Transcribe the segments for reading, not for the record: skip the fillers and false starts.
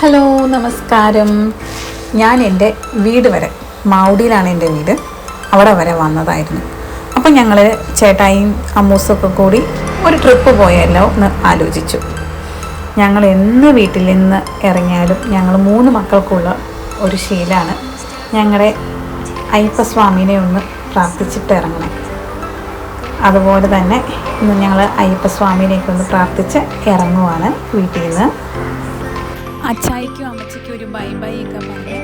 Hello നമസ്കാരം. ഞാൻ എൻ്റെ വീട് വരെ മാവുടിയിലാണ് എൻ്റെ വീട്, അവിടെ വരെ വന്നതായിരുന്നു. അപ്പം ഞങ്ങൾ ചേട്ടായിയും അമ്മൂസൊക്കെ കൂടി ഒരു ട്രിപ്പ് പോയല്ലോ എന്ന് ആലോചിച്ചു. ഞങ്ങൾ എന്ന് വീട്ടിൽ നിന്ന് ഇറങ്ങിയാലും ഞങ്ങൾ 3 മക്കൾക്കുള്ള ഒരു ശീലമാണ് ഞങ്ങളുടെ അയ്യപ്പസ്വാമിനെ ഒന്ന് പ്രാർത്ഥിച്ചിട്ട് ഇറങ്ങണം. അതുപോലെ തന്നെ ഇന്ന് ഞങ്ങൾ അയ്യപ്പസ്വാമിനെയൊക്കെ ഒന്ന് പ്രാർത്ഥിച്ച് ഇറങ്ങുവാണ് വീട്ടിൽ നിന്ന്. അച്ചായിക്കും അമ്മച്ചിക്കും ഒരു ബൈ ബൈ ഒക്കെ പറഞ്ഞു.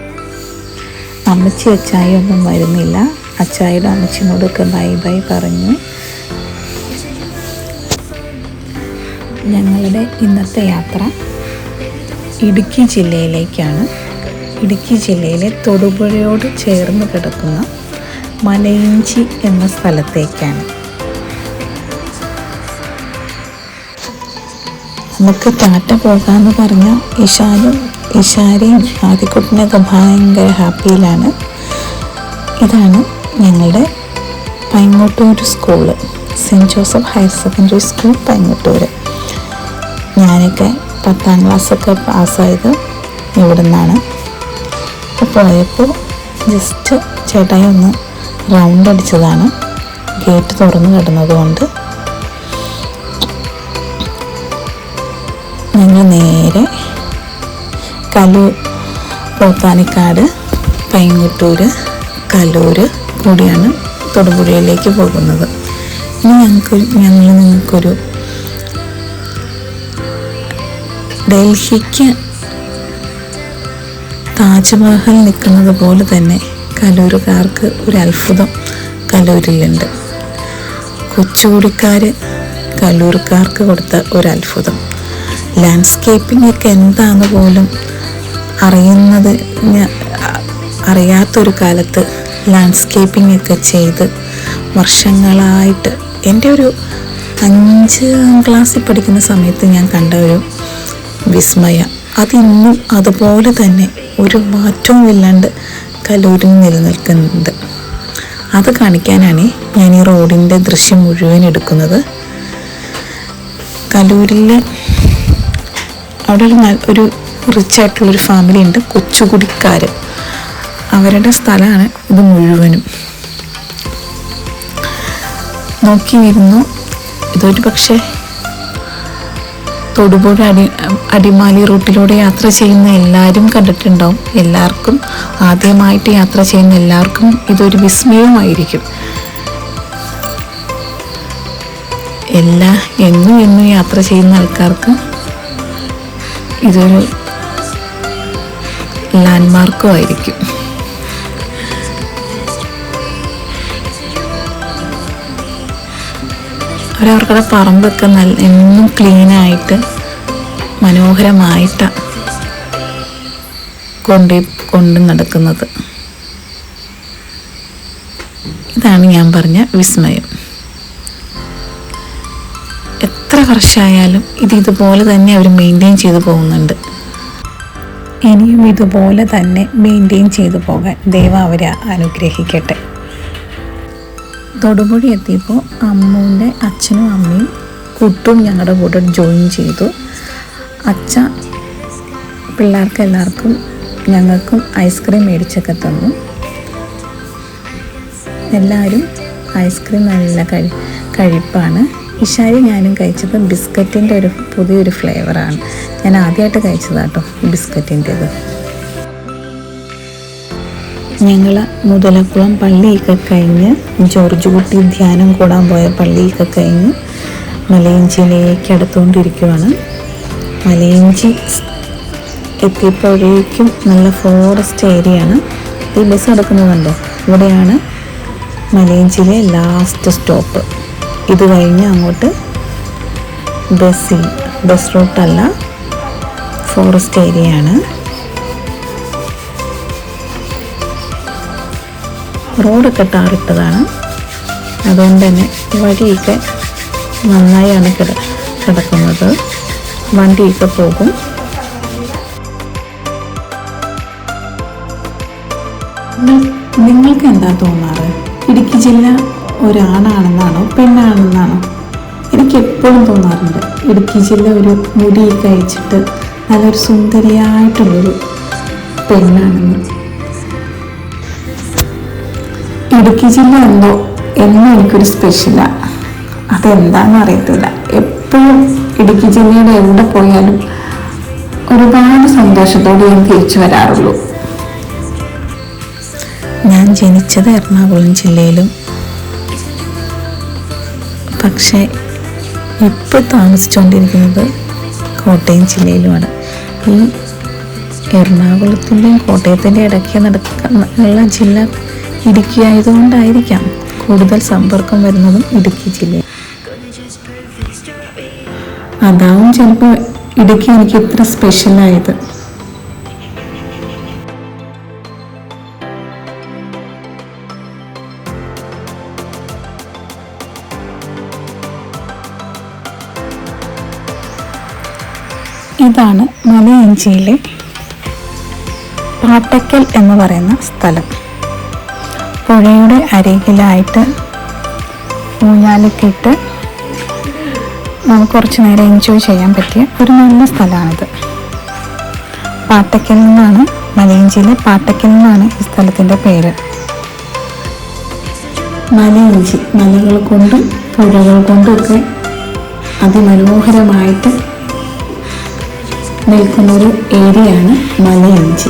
അമ്മച്ചി അച്ചായി ഒന്നും വരുന്നില്ല. അച്ചായിയുടെ അമ്മച്ചിനോടൊക്കെ ബൈ ബൈ പറഞ്ഞു. ഞങ്ങളുടെ ഇന്നത്തെ യാത്ര ഇടുക്കി ജില്ലയിലേക്കാണ്. ഇടുക്കി ജില്ലയിലെ തൊടുപുഴയോട് ചേർന്ന് കിടക്കുന്ന മലയിഞ്ചി എന്ന സ്ഥലത്തേക്കാണ്. നമുക്ക് ടാറ്റ പോകാമെന്ന് പറഞ്ഞാൽ ഇഷാരയും ആദിക്കുട്ടനൊക്കെ ഭയങ്കര ഹാപ്പിയിലാണ്. ഇതാണ് ഞങ്ങളുടെ Paingottoor school, saint Joseph higher secondary school Paingottoor. ഞാനൊക്കെ 10ാം ക്ലാസ്സൊക്കെ പാസ്സായത് ഇവിടെ നിന്നാണ്. അപ്പോൾ പോയപ്പോൾ ജസ്റ്റ് ചേട്ടായി ഒന്ന് റൗണ്ട് അടിച്ചതാണ്, ഗേറ്റ് തുറന്നു കിടന്നതുകൊണ്ട്. ഞങ്ങൾ നേരെ കലൂർ, പോത്താനിക്കാട്, പൈങ്ങോട്ടൂർ, കലൂർ കൂടിയാണ് തൊടുപുഴയിലേക്ക് പോകുന്നത്. ഇനി നിങ്ങൾക്കൊരു ഡൽഹിക്ക് താജ്മഹൽ നിൽക്കുന്നത് പോലെ തന്നെ കലൂരുകാർക്ക് ഒരു അത്ഭുതം കലൂരിലുണ്ട്. കൊച്ചുകുടിക്കാർ കലൂർക്കാർക്ക് കൊടുത്ത ഒരു അത്ഭുതം. ലാൻഡ്സ്കേപ്പിംഗ് ഒക്കെ എന്താണെന്ന് പോലും അറിയാത്തൊരു കാലത്ത് ലാൻഡ്സ്കേപ്പിംഗ് ഒക്കെ ചെയ്ത് വർഷങ്ങളായിട്ട്, എൻ്റെ ഒരു 5ാം ക്ലാസ്സിൽ പഠിക്കുന്ന സമയത്ത് ഞാൻ കണ്ട ഒരു വിസ്മയം, അതിന്നും അതുപോലെ തന്നെ ഒരു മാറ്റവും ഇല്ലാണ്ട് കലൂരിൽ നിലനിൽക്കുന്നുണ്ട്. അത് കാണിക്കാനാണ് ഞാൻ ഈ റോഡിൻ്റെ ദൃശ്യം മുഴുവൻ എടുക്കുന്നത്. കലൂരിൽ അവിടെ ഒരു റിച്ച് ആയിട്ടുള്ളൊരു ഫാമിലി ഉണ്ട്, കൊച്ചുകുടിക്കാർ. അവരുടെ സ്ഥലമാണ് ഇത് മുഴുവനും. നോക്കി വരുന്നു. ഇതൊരു പക്ഷേ തൊടുപുഴ അടിമാലി റൂട്ടിലൂടെ യാത്ര ചെയ്യുന്ന എല്ലാവരും കണ്ടിട്ടുണ്ടാവും. എല്ലാവർക്കും, ആദ്യമായിട്ട് യാത്ര ചെയ്യുന്ന എല്ലാവർക്കും ഇതൊരു വിസ്മയമായിരിക്കും. എന്നും യാത്ര ചെയ്യുന്ന ആൾക്കാർക്ക് ഇതൊരു ലാൻഡ്മാർക്കും ആയിരിക്കും. അവരവർക്കുടെ പറമ്പൊക്കെ എന്നും ക്ലീനായിട്ട് മനോഹരമായിട്ടാണ് കൊണ്ട് നടക്കുന്നത്. ഇതാണ് ഞാൻ പറഞ്ഞ വിസ്മയം. എത്ര വർഷമായാലും ഇതുപോലെ തന്നെ അവർ മെയിൻറ്റെയിൻ ചെയ്തു പോകുന്നുണ്ട്. ഇനിയും ഇതുപോലെ തന്നെ മെയിൻറ്റെയിൻ ചെയ്തു പോകാൻ ദൈവം അവരെ അനുഗ്രഹിക്കട്ടെ. തൊടുപുഴ എത്തിയപ്പോൾ അമ്മൂൻ്റെ അച്ഛനും അമ്മയും കുട്ടും ഞങ്ങളുടെ കൂടെ ജോയിൻ ചെയ്തു. അച്ഛൻ പിള്ളേർക്ക് എല്ലാവർക്കും ഞങ്ങൾക്കും ഐസ്ക്രീം മേടിച്ചൊക്കെ തന്നു. എല്ലാവരും ഐസ്ക്രീം നല്ല കഴിപ്പാണ്. ഇഷാരി ഞാനും കഴിച്ചത് ബിസ്ക്കറ്റിൻ്റെ ഒരു പുതിയൊരു ഫ്ലേവറാണ്. ഞാൻ ആദ്യമായിട്ട് കഴിച്ചതാട്ടോ ബിസ്ക്കറ്റിൻ്റെത്. ഞങ്ങൾ മുതലക്കുളം പള്ളിയൊക്കെ കഴിഞ്ഞ്, ജോർജ് കുട്ടി ധ്യാനം കൂടാൻ പോയ പള്ളിയൊക്കെ കഴിഞ്ഞ് മലയിഞ്ചിയിലേക്ക് അടുത്തുകൊണ്ടിരിക്കുവാണ്. മലയിഞ്ചി എത്തിയപ്പോഴേക്കും നല്ല ഫോറസ്റ്റ് ഏരിയയാണ്. ഈ ബസ് എടുക്കുന്നതുണ്ടോ, ഇവിടെയാണ് മലയിഞ്ചിയിലെ ലാസ്റ്റ് സ്റ്റോപ്പ്. ഇത് കഴിഞ്ഞ് അങ്ങോട്ട് ബസ് റൂട്ടല്ല, ഫോറസ്റ്റ് ഏരിയയാണ്. റോഡൊക്കെ ടാറിട്ടതാണ്, അതുകൊണ്ട് തന്നെ വഴിയൊക്കെ നന്നായാണ് കിടക്കുന്നത്. വണ്ടിയൊക്കെ പോകും. നിങ്ങൾക്ക് എന്താ തോന്നാറ്? ഇടുക്കി ജില്ല ഒരാണാണെന്നാണോ പെണ്ണാണെന്നാണോ? എനിക്ക് എപ്പോഴും തോന്നാറുണ്ട് ഇടുക്കി ജില്ല ഒരു മുടിയൊക്കെ അയച്ചിട്ട് നല്ലൊരു സുന്ദരിയായിട്ടുള്ളൊരു പെണ്ണാണെന്ന്. ഇടുക്കി ജില്ല എന്തോ എന്നും എനിക്കൊരു സ്പെഷ്യലാണ്. അതെന്താണെന്ന് അറിയത്തില്ല. എപ്പോഴും ഇടുക്കി ജില്ലയുടെ എവിടെ പോയാലും ഒരുപാട് സന്തോഷത്തോടെ ഞാൻ തിരിച്ചു വരാറുള്ളൂ. ഞാൻ ജനിച്ചത് എറണാകുളം ജില്ലയിലും പക്ഷേ ഇപ്പോൾ താമസിച്ചുകൊണ്ടിരിക്കുന്നത് കോട്ടയം ജില്ലയിലുമാണ്. ഈ എറണാകുളത്തിൻ്റെയും കോട്ടയത്തിൻ്റെയും ഇടയ്ക്ക് നടക്കുന്ന ജില്ല ഇടുക്കി ആയതുകൊണ്ടായിരിക്കാം കൂടുതൽ സമ്പർക്കം വരുന്നതും ഇടുക്കി ജില്ലയിൽ. അതാവും ചിലപ്പോൾ ഇടുക്കി എനിക്ക് ഇത്ര സ്പെഷ്യലായത്. ഇതാണ് മലയിഞ്ചിയിലെ പാട്ടക്കൽ എന്ന് പറയുന്ന സ്ഥലം. പുഴയുടെ അരികിലായിട്ട് ഊഞ്ഞാലൊക്കെ നമുക്ക് കുറച്ച് നേരം എൻജോയ് ചെയ്യാൻ പറ്റിയ ഒരു നല്ല സ്ഥലമാണിത്. പാട്ടക്കൽ നിന്നാണ്, മലയിഞ്ചിയിലെ പാട്ടക്കൽ നിന്നാണ് ഈ സ്ഥലത്തിൻ്റെ പേര്. മലയിഞ്ചി മലകൾ കൊണ്ടും പുഴകൾ കൊണ്ടുമൊക്കെ അതിമനോഹരമായിട്ട് നിൽക്കുന്നൊരു ഏരിയയാണ് മലയിഞ്ചി.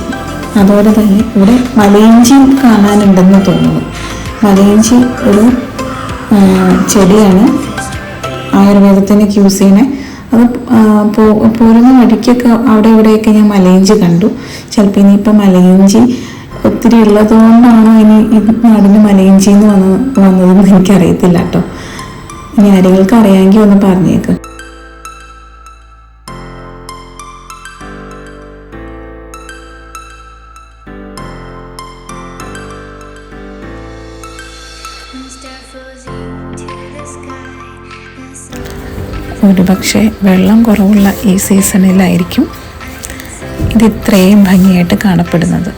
അതുപോലെ തന്നെ ഇവിടെ മലയിഞ്ചി കാണാനുണ്ടെന്ന് തോന്നുന്നു. മലയിഞ്ചി ഒരു ചെടിയാണ്, ആയുർവേദത്തിന് യൂസ് ചെയ്യുന്നത്. അത് പോരുന്ന വഴിക്കൊക്കെ അവിടെ ഇവിടെയൊക്കെ ഞാൻ മലയിഞ്ചി കണ്ടു. ചിലപ്പോൾ ഇനിയിപ്പോൾ മലയിഞ്ചി ഒത്തിരി ഉള്ളതുകൊണ്ടാണോ ഇനി ഈ നാടിന് മലയിഞ്ചി എന്ന് വന്നതെന്ന് എനിക്കറിയത്തില്ല കേട്ടോ. ഇനി ആരെങ്കിലും അറിയാമെങ്കിൽ ഒന്ന് പറഞ്ഞേക്ക്. ഒരുപക്ഷെ വെള്ളം കുറവുള്ള ഈ സീസണിലായിരിക്കും ഇത് ഇത്രയും ഭംഗിയായിട്ട് കാണപ്പെടുന്നത്.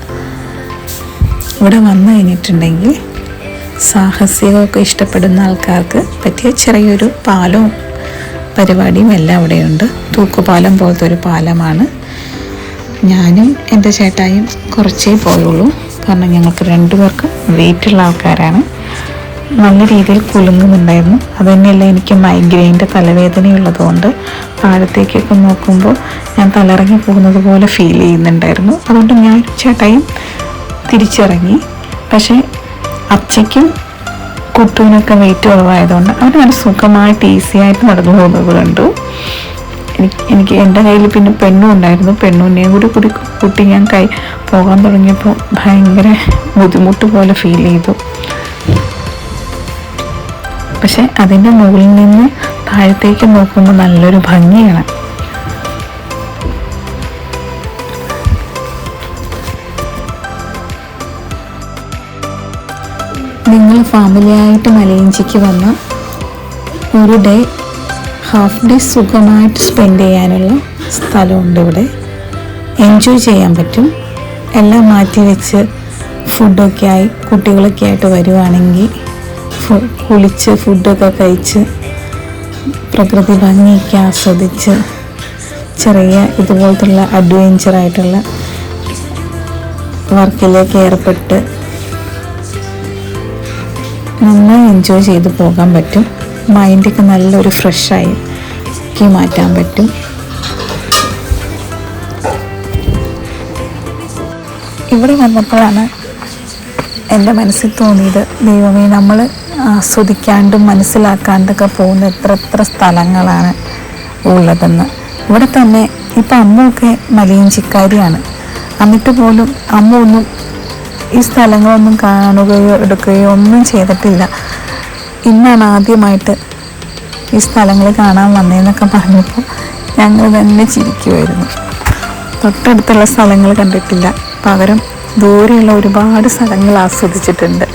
ഇവിടെ വന്നു കഴിഞ്ഞിട്ടുണ്ടെങ്കിൽ സാഹസികമൊക്കെ ഇഷ്ടപ്പെടുന്ന ആൾക്കാർക്ക് പറ്റിയ ചെറിയൊരു പാലവും പരിപാടിയും എല്ലാം ഇവിടെയുണ്ട്. തൂക്കുപാലം പോലത്തെ ഒരു പാലമാണ്. ഞാനും എൻ്റെ ചേട്ടായും കുറച്ചേ പോയുള്ളൂ, കാരണം ഞങ്ങൾക്ക് രണ്ടുപേർക്കും വെയിറ്റുള്ള ആൾക്കാരാണ്. നല്ല രീതിയിൽ കുലുങ്ങുന്നുണ്ടായിരുന്നു. അതുതന്നെയല്ല, എനിക്ക് മൈഗ്രെയിൻ്റെ തലവേദനയുള്ളതുകൊണ്ട് താഴത്തേക്കൊക്കെ നോക്കുമ്പോൾ ഞാൻ തലയിറങ്ങി പോകുന്നത് പോലെ ഫീൽ ചെയ്യുന്നുണ്ടായിരുന്നു. അതുകൊണ്ട് ഞാൻ ചേട്ടായും തിരിച്ചിറങ്ങി. പക്ഷേ അച്ചയ്ക്കും കുട്ടുവിനൊക്കെ വെയിറ്റ് കുറവായതുകൊണ്ട് അവർ നല്ല സുഖമായിട്ട് ഈസിയായിട്ട് നടന്നു പോകുന്നത് കണ്ടു. എനിക്ക് എൻ്റെ കയ്യിൽ പിന്നെ പെണ്ണും ഉണ്ടായിരുന്നു. പെണ്ണുവിനെയും കൂടി കൂട്ടി ഞാൻ പോകാൻ തുടങ്ങിയപ്പോൾ ഭയങ്കര ബുദ്ധിമുട്ട് പോലെ ഫീൽ ചെയ്തു. പക്ഷെ അതിൻ്റെ മുകളിൽ നിന്ന് താഴത്തേക്ക് നോക്കുമ്പോൾ നല്ലൊരു ഭംഗിയാണ്. നിങ്ങൾ ഫാമിലിയായിട്ട് മലയിഞ്ചിക്ക് വന്ന ഒരു ഡേ, ഹാഫ് ഡേ സുഖമായിട്ട് സ്പെൻഡ് ചെയ്യാനുള്ള സ്ഥലമുണ്ട് ഇവിടെ. എൻജോയ് ചെയ്യാൻ പറ്റും. എല്ലാം മാറ്റി വെച്ച് ഫുഡൊക്കെ ആയി കുട്ടികളൊക്കെ ആയിട്ട് വരുവാണെങ്കിൽ കുളിച്ച് ഫുഡൊക്കെ കഴിച്ച് പ്രകൃതി ഭംഗിയൊക്കെ ആസ്വദിച്ച് ചെറിയ ഇതുപോലത്തുള്ള അഡ്വെഞ്ചറായിട്ടുള്ള വർക്കിലേക്ക് ഏർപ്പെട്ട് നന്നായി എൻജോയ് ചെയ്ത് പോകാൻ പറ്റും. മൈൻഡൊക്കെ നല്ലൊരു ഫ്രഷായി മാറ്റാൻ പറ്റും. ഇവിടെ വന്നപ്പോഴാണ് എൻ്റെ മനസ്സിൽ തോന്നിയത്, ദൈവമേ, നമ്മൾ ആസ്വദിക്കാണ്ടും മനസ്സിലാക്കാണ്ടൊക്കെ പോകുന്ന എത്ര സ്ഥലങ്ങളാണ് ഉള്ളതെന്ന്. ഇവിടെ തന്നെ ഇപ്പം അമ്മയൊക്കെ മലയിഞ്ചിക്കാരിയാണ്. എന്നിട്ട് പോലും അമ്മ ഒന്നും ഈ സ്ഥലങ്ങളൊന്നും കാണുകയോ എടുക്കുകയോ ഒന്നും ചെയ്തിട്ടില്ല. ഇന്നാണ് ആദ്യമായിട്ട് ഈ സ്ഥലങ്ങൾ കാണാൻ വന്നതെന്നൊക്കെ പറഞ്ഞപ്പോൾ ഞങ്ങൾ തന്നെ ചിരിക്കുമായിരുന്നു. തൊട്ടടുത്തുള്ള സ്ഥലങ്ങൾ കണ്ടിട്ടില്ല, പകരം ദൂരെയുള്ള ഒരുപാട് സ്ഥലങ്ങൾ ആസ്വദിച്ചിട്ടുണ്ട്.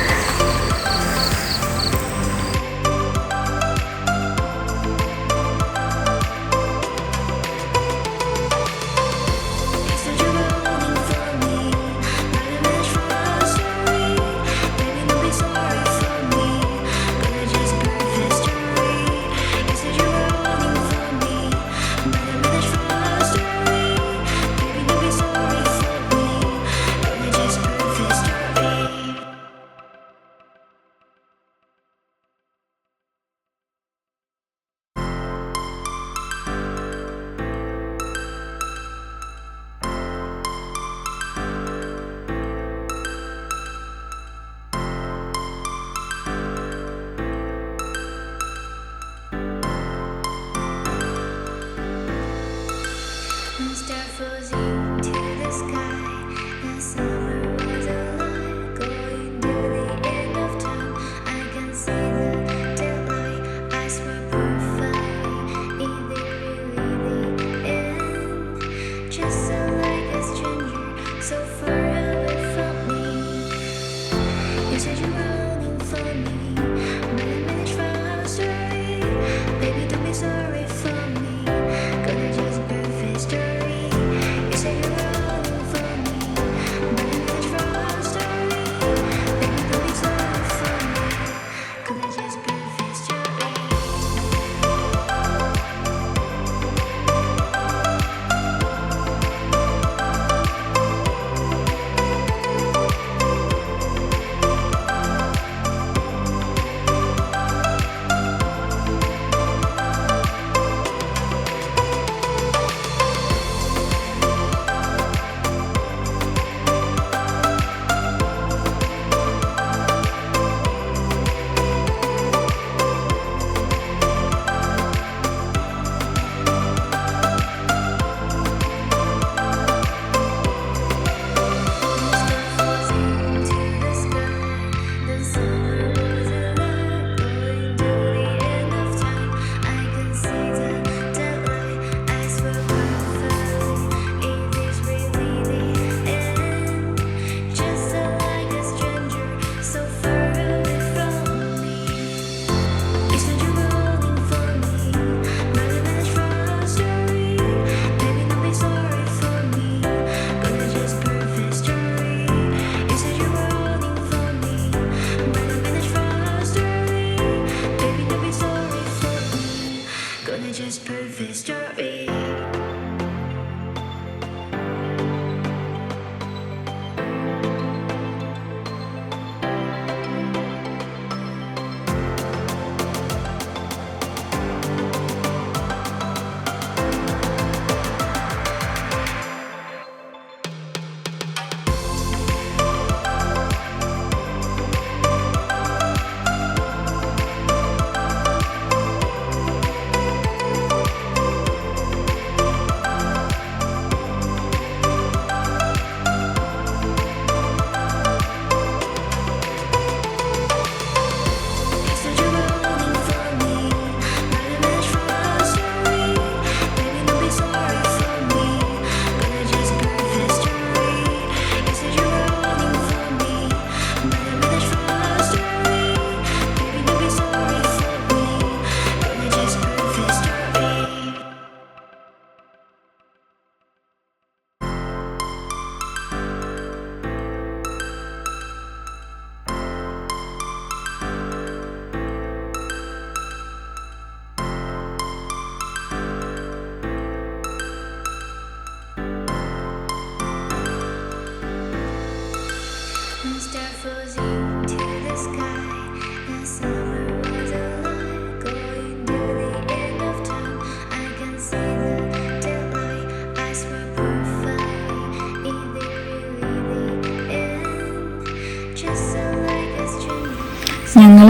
ഞങ്ങൾ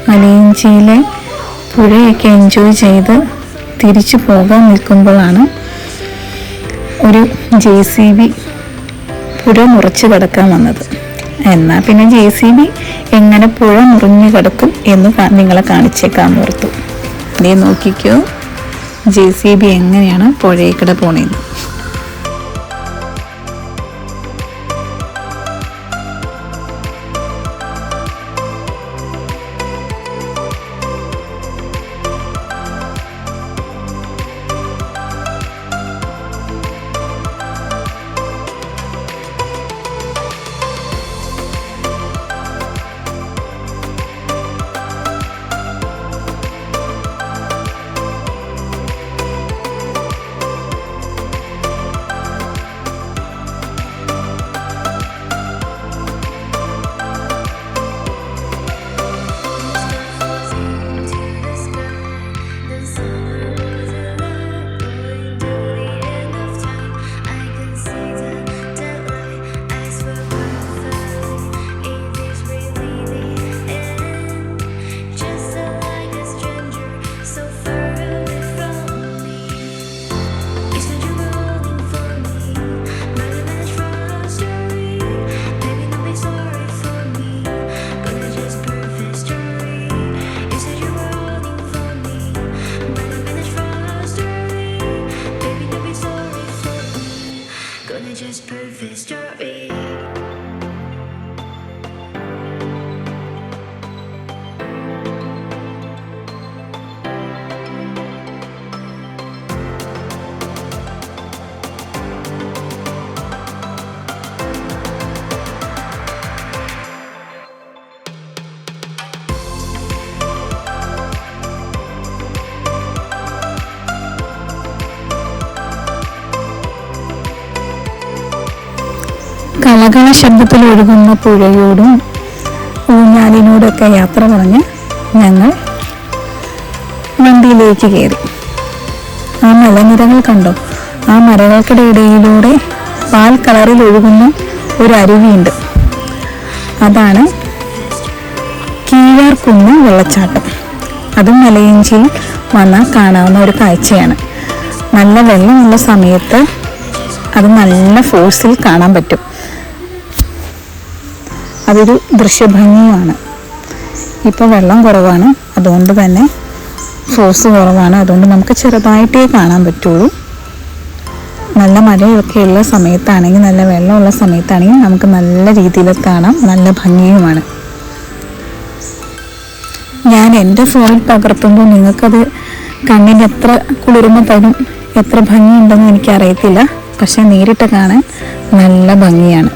മലയിഞ്ചിയിലെ പുഴയൊക്കെ എൻജോയ് ചെയ്ത് തിരിച്ചു പോകാൻ നിൽക്കുമ്പോഴാണ് ഒരു JCB പുഴ മുറിച്ച് കിടക്കാൻ വന്നത്. എന്നാൽ പിന്നെ JCB എങ്ങനെ പുഴ മുറിഞ്ഞു കിടക്കും എന്ന് നിങ്ങളെ കാണിച്ചേക്കാമെന്ന് ഓർത്തു. നീ നോക്കിക്കോ JCB എങ്ങനെയാണ് പുഴയിൽക്കൂടെ പോണേന്ന്. കളകള ശബ്ദത്തിൽ ഒഴുകുന്ന പുഴയോടും ഊഞ്ഞാലിനോടൊക്കെ യാത്ര പറഞ്ഞ് ഞങ്ങൾ വണ്ടിയിലേക്ക് കയറി. ആ മലനിരകൾ കണ്ടോ? ആ മരങ്ങൾക്കിടയിലൂടെ പാൽ കളറിൽ ഒഴുകുന്ന ഒരു അരുവിയുണ്ട്. അതാണ് കീഴാർകുന്ന് വെള്ളച്ചാട്ടം. അതും മലയിഞ്ചിയിൽ വന്നാൽ കാണാവുന്ന ഒരു കാഴ്ചയാണ്. നല്ല വെള്ളമുള്ള സമയത്ത് അത് നല്ല ഫോഴ്സിൽ കാണാൻ പറ്റും. അതൊരു ദൃശ്യഭംഗിയുമാണ്. ഇപ്പോൾ വെള്ളം കുറവാണ്, അതുകൊണ്ട് തന്നെ ഫോഴ്സ് കുറവാണ്. അതുകൊണ്ട് നമുക്ക് ചെറുതായിട്ടേ കാണാൻ പറ്റുള്ളൂ. നല്ല മഴയൊക്കെ ഉള്ള സമയത്താണെങ്കിൽ, നല്ല വെള്ളമുള്ള സമയത്താണെങ്കിൽ നമുക്ക് നല്ല രീതിയിൽ കാണാം. നല്ല ഭംഗിയുമാണ്. ഞാൻ എൻ്റെ ഫോണിൽ പകർത്തുമ്പോൾ നിങ്ങൾക്കത് കണ്ണിന് എത്ര കുളിർമ തരും, എത്ര ഭംഗിയുണ്ടെന്ന് എനിക്കറിയത്തില്ല. പക്ഷെ നേരിട്ട് കാണാൻ നല്ല ഭംഗിയാണ്.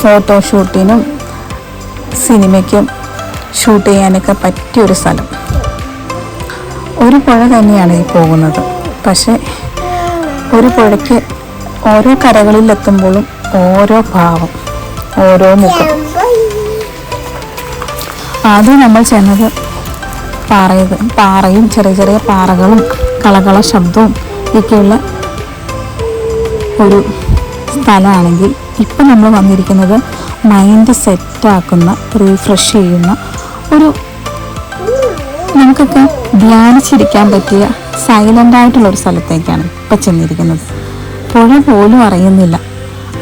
ഫോട്ടോഷൂട്ടിനും സിനിമയ്ക്കും ഷൂട്ട് ചെയ്യാനൊക്കെ പറ്റിയൊരു സ്ഥലം. ഒരു പുഴ തന്നെയാണ് ഈ പോകുന്നത്. പക്ഷേ ഒരു പുഴയ്ക്ക് ഓരോ കരകളിലെത്തുമ്പോഴും ഓരോ ഭാവം, ഓരോ മുഖം. ആദ്യം നമ്മൾ ചെന്നത് പാറയും ചെറിയ ചെറിയ പാറകളും കളകള ശബ്ദവും ഒക്കെയുള്ള ഒരു സ്ഥലമാണെങ്കിൽ, ഇപ്പം നമ്മൾ വന്നിരിക്കുന്നത് മൈൻഡ് സെറ്റാക്കുന്ന, റീഫ്രഷ് ചെയ്യുന്ന ഒരു, നമുക്കൊക്കെ ധ്യാനിച്ചിരിക്കാൻ പറ്റിയ സൈലൻ്റായിട്ടുള്ളൊരു സ്ഥലത്തേക്കാണ് ഇപ്പം ചെന്നിരിക്കുന്നത്. പുഴ പോലും അറിയുന്നില്ല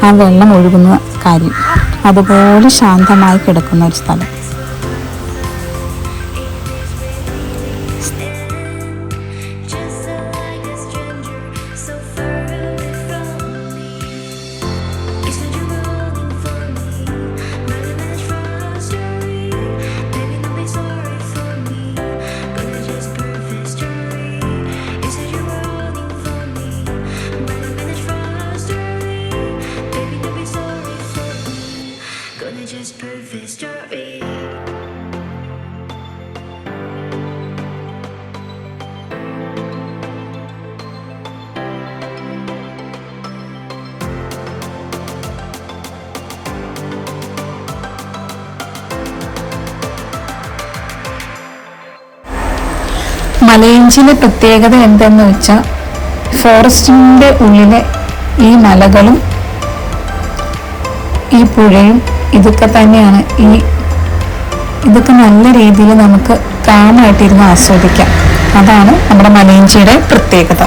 ആ വെള്ളം ഒഴുകുന്ന കാര്യം. അതുപോലെ ശാന്തമായി കിടക്കുന്ന ഒരു സ്ഥലം. Just perfect story. മലയിഞ്ചിയുടെ പ്രത്യേകത എന്തെന്ന് വെച്ചാൽ ഫോറസ്റ്റിൻ്റെ ഉള്ളിലെ ഈ മലകളും ഈ പുഴയും ഇതൊക്കെ തന്നെയാണ്. ഇതൊക്കെ നല്ല രീതിയിൽ നമുക്ക് കാമായിട്ടിരുന്ന് ആസ്വദിക്കാം. അതാണ് നമ്മുടെ മലയിഞ്ചിയുടെ പ്രത്യേകത.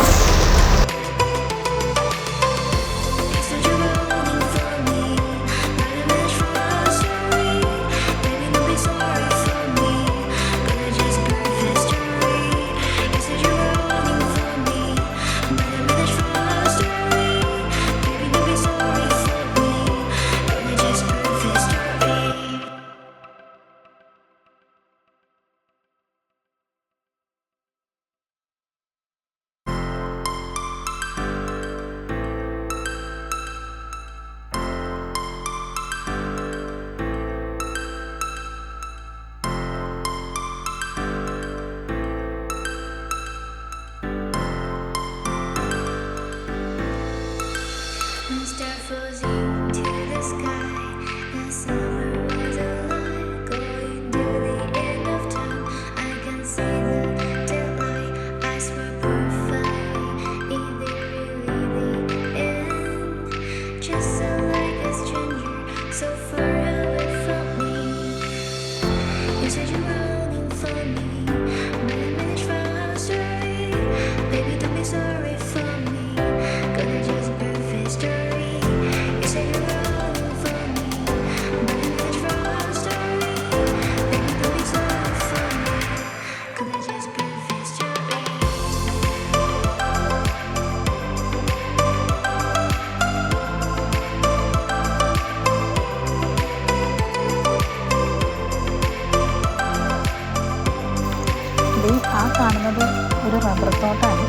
ആ കാണുന്നത് ഒരു റബ്ബർ തോട്ടമാണ്.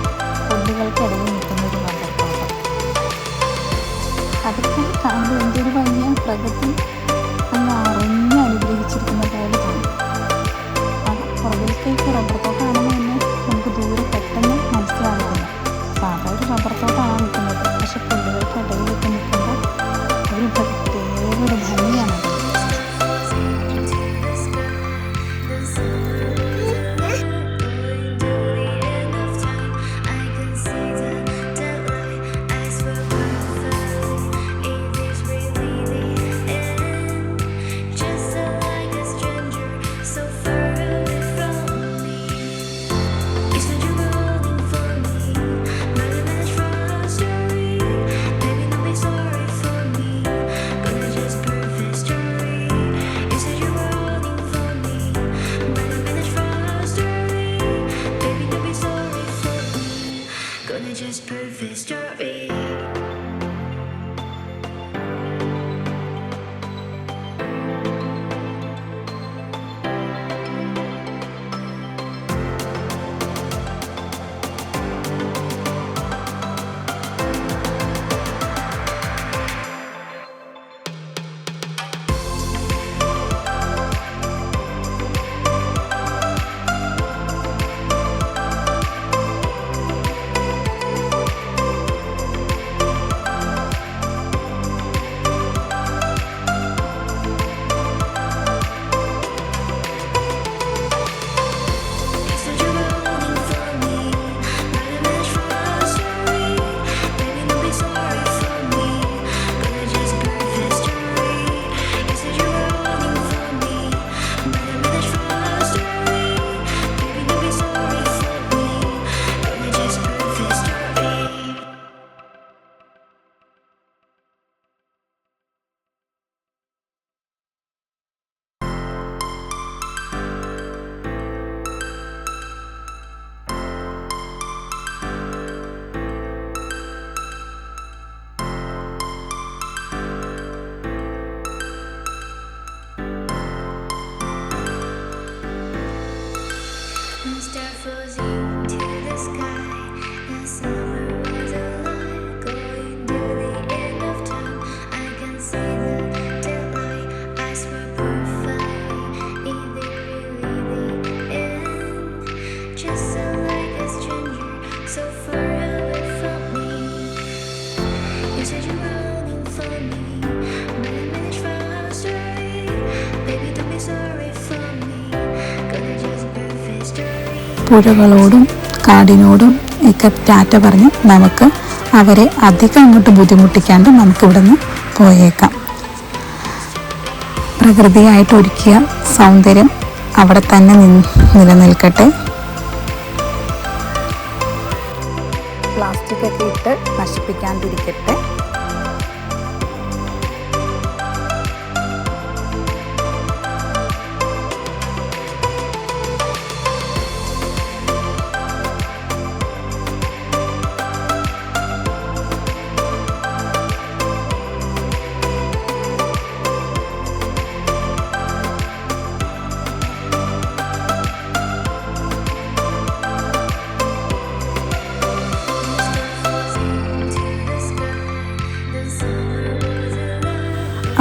പുല്ലുകൾക്കിടയിൽ നിൽക്കുന്ന ഒരു റബ്ബർ തോട്ടം. അതൊക്കെ കാണുമ്പോൾ എന്തൊരു ഭംഗിയ, പ്രകൃതി അങ്ങ് അറിഞ്ഞ് അനുഗ്രഹിച്ചിരിക്കുന്ന പോലെ തോന്നും. പുറകിലത്തേക്ക് റബ്ബർ തോട്ടമാണെന്ന് തന്നെ നമുക്ക് ദൂരെ പെട്ടെന്ന് മനസ്സിലാകുന്നില്ല. സാധാ ഒരു റബ്ബർ തോട്ടമാണ് നിൽക്കുന്നത്. പക്ഷെ പുല്ലുകൾക്കിടയിലൊക്കെ നിൽക്കുമ്പോൾ ഒരു പ്രത്യേക ഒരു ഭംഗിയാണ്. Baby, don't be sorry for me. Gonna just birth history. പുഴകളോടും കാടിനോടും ഒക്കെ ടാറ്റ പറഞ്ഞ് നമുക്ക് അവരെ അധികം അങ്ങോട്ട് ബുദ്ധിമുട്ടിക്കാണ്ട് നമുക്കിവിടെ നിന്ന് പോയേക്കാം. പ്രകൃതിയായിട്ട് ഒരുക്കിയ സൗന്ദര്യം അവിടെ തന്നെ നിലനിൽക്കട്ടെ. പ്ലാസ്റ്റിക് ഒക്കെ ഇട്ട് നശിപ്പിക്കാണ്ടിരിക്കട്ടെ.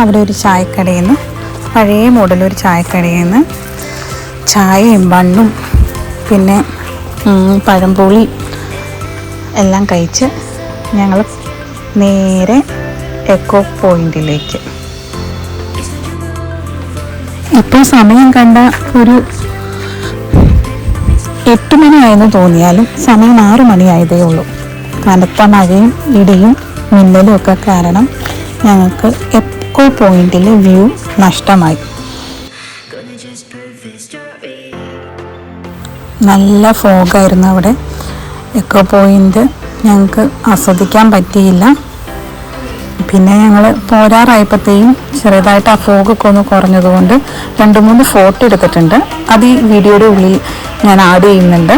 അവിടെ ഒരു ചായക്കടയിൽ നിന്ന്, പഴയ മോഡലൊരു ചായക്കടയിൽ നിന്ന് ചായയും ബണ്ണും പിന്നെ പഴംപൊളി എല്ലാം കഴിച്ച് ഞങ്ങൾ നേരെ എക്കോ പോയിന്റിലേക്ക്. ഇപ്പോൾ സമയം കണ്ട ഒരു 8 മണിയായെന്ന് തോന്നിയാലും സമയം 6 മണിയായതേ ഉള്ളൂ. കനത്ത മഴയും ഇടിയും മിന്നലും ഒക്കെ കാരണം ഞങ്ങൾക്ക് എക്കോ പോയിന്റിലെ വ്യൂ നഷ്ടമായി. നല്ല ഫോഗായിരുന്നു അവിടെ. എക്കോ പോയിന്റ് ഞങ്ങൾക്ക് ആസ്വദിക്കാൻ പറ്റിയില്ല. പിന്നെ ഞങ്ങൾ പോരാറായപ്പോഴത്തേയും ചെറുതായിട്ട് ആ ഫോഗൊക്കെ ഒന്ന് കുറഞ്ഞതുകൊണ്ട് 2-3 ഫോട്ടോ എടുത്തിട്ടുണ്ട്. അത് ഈ വീഡിയോയുടെ ഉള്ളിൽ ഞാൻ ആഡ് ചെയ്യുന്നുണ്ട്.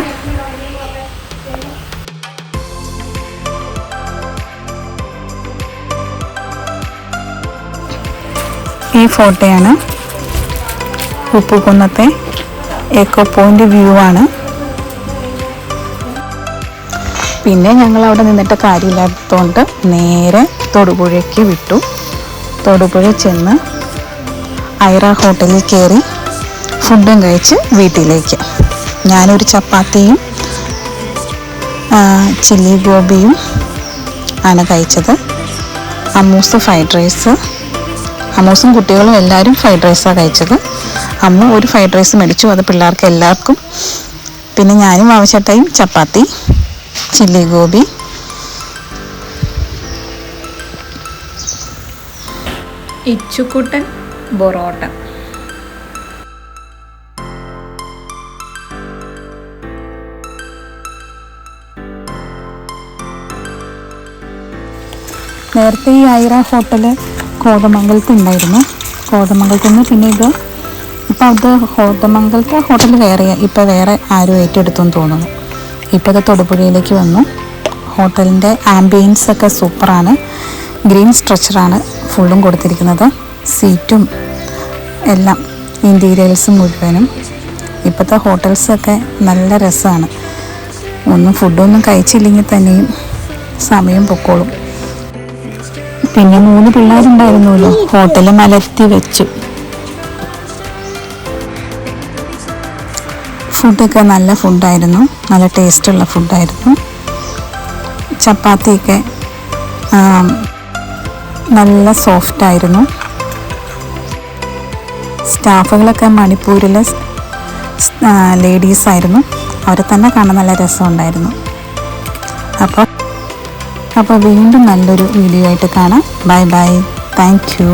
ഈ ഫോട്ടോയാണ് ഉപ്പുകുന്നത്തെ എക്കോ പോയിന്റ് വ്യൂ ആണ്. പിന്നെ ഞങ്ങൾ അവിടെ നിന്നിട്ട് കാര്യമില്ലാത്തതുകൊണ്ട് നേരെ തൊടുപുഴയ്ക്ക് വിട്ടു. തൊടുപുഴ ചെന്ന് ഐറ ഹോട്ടലിൽ കയറി ഫുഡും കഴിച്ച് വീട്ടിലേക്ക്. ഞാനൊരു ചപ്പാത്തിയും ചില്ലി ഗോപിയും ആണ് കഴിച്ചത്. അമ്മൂസ് ഫ്രൈഡ് റൈസ്, അമ്മൂസും കുട്ടികളും എല്ലാവരും ഫ്രൈഡ് റൈസാണ് കഴിച്ചത്. അമ്മ ഒരു ഫ്രൈഡ് റൈസ് മേടിച്ചു, അത് പിള്ളേർക്ക് എല്ലാവർക്കും. പിന്നെ ഞാനും ആവശ്യമായിട്ടായും ചപ്പാത്തി, ചില്ലി ഗോപി. ഇച്ചുക്കുട്ടൻ പൊറോട്ട. നേരത്തെ ഈ ഐറ ഹോട്ടല് കോതമംഗലത്ത് ഉണ്ടായിരുന്നു. കോതമംഗലത്ത് നിന്ന് പിന്നെ ഇപ്പം അത് കോതമംഗലത്തെ ഹോട്ടൽ ഇപ്പോൾ വേറെ ആരും ഏറ്റെടുത്തെന്ന് തോന്നുന്നു. ഇപ്പോൾ അത് തൊടുപുഴയിലേക്ക് വന്നു. ഹോട്ടലിൻ്റെ ആംബിയൻസ് ഒക്കെ സൂപ്പറാണ്. ഗ്രീൻ സ്ട്രക്ചറാണ് ഫുള്ളും കൊടുത്തിരിക്കുന്നത്. സീറ്റും എല്ലാം ഇൻറ്റീരിയൽസും മുഴുവനും. ഇപ്പോഴത്തെ ഹോട്ടൽസൊക്കെ നല്ല രസമാണ്. ഫുഡൊന്നും കഴിച്ചില്ലെങ്കിൽ തന്നെയും സമയം പൊക്കോളും. പിന്നെ 3 പിള്ളേരുണ്ടായിരുന്നല്ലോ, ഹോട്ടൽ മലർത്തി വെച്ചു. ഫുഡൊക്കെ നല്ല ഫുഡായിരുന്നു, നല്ല ടേസ്റ്റുള്ള ഫുഡായിരുന്നു. ചപ്പാത്തിയൊക്കെ നല്ല സോഫ്റ്റായിരുന്നു. സ്റ്റാഫുകളൊക്കെ മണിപ്പൂരിലെ ലേഡീസായിരുന്നു. അവരെ തന്നെ കാണാൻ നല്ല രസമുണ്ടായിരുന്നു. അപ്പോൾ വീണ്ടും നല്ലൊരു വീഡിയോ ആയിട്ട് കാണാം. Bye bye. Thank you.